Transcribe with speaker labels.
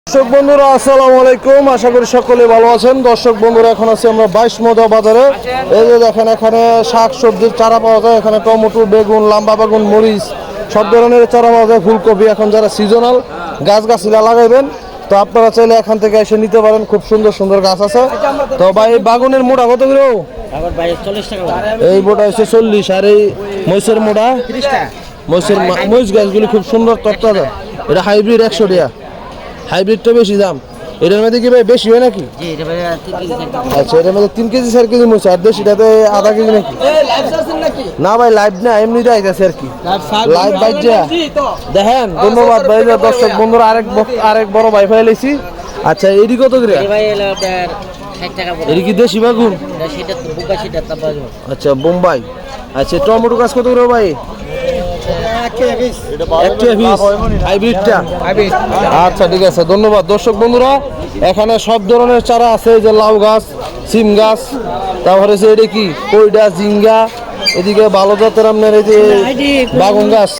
Speaker 1: দর্শক বন্ধুরা আসসালামু আলাইকুম, আশা করি সকলে ভালো আছেন। দর্শক বন্ধুরা এখন আছি আমরা 22 মৌজা বাজারে। এই যে দেখেন এখানে শাক সবজির চারা পাওয়া যায়। এখানে টমেটো, বেগুন, লাম্বা বেগুন, মরিচ সব ধরনের চারা পাওয়া যায়। ফুলকপি এখন যারা সিজনাল গাছগাছিলা লাগাইবেন তো আপনারা চাইলে এখান থেকে এসে নিতে পারেন। খুব সুন্দর সুন্দর গাছ আছে। তো ভাই এই বাগুনের মোড়া কত করে? এই মোড়া হচ্ছে 40, আর এই মহিষের মোড়া 30 টাকা। মহিষ গাছগুলি খুব সুন্দর তত্ত্বাজা। এটা হাইব্রিড 100 টাকা। হাইব্রিডটা বেশি দাম। এটার মধ্যে কি ভাই বেশি হয় নাকি? আচ্ছা, এটার মধ্যে 3 কেজি 4 কেজি মরিচ, আর দেশিটাতে আধা কেজি নাকি? না ভাই, লাইভ না, এমনিতে আইতাছে আর কি। লাইভ বাইজা দেখেন। ধন্যবাদ ভাই। দর্শক বন্ধুরা আরেক বড় ভাই ফাইলেছি। আচ্ছা, এডি কত করে? এডি কি দেশি বাগুন? আচ্ছা, বোম্বাই। আচ্ছা, টমেটো গাছ কত করে ভাই? আচ্ছা, ঠিক আছে, ধন্যবাদ। দর্শক বন্ধুরা এখানে সব ধরনের চারা আছে। যে লাউ গাছ, সিম গাছ, তারপরে এটা কি কইডা, জিঙ্গা, এদিকে ভালো জাতের আপনার এই যে বাগুন গাছ।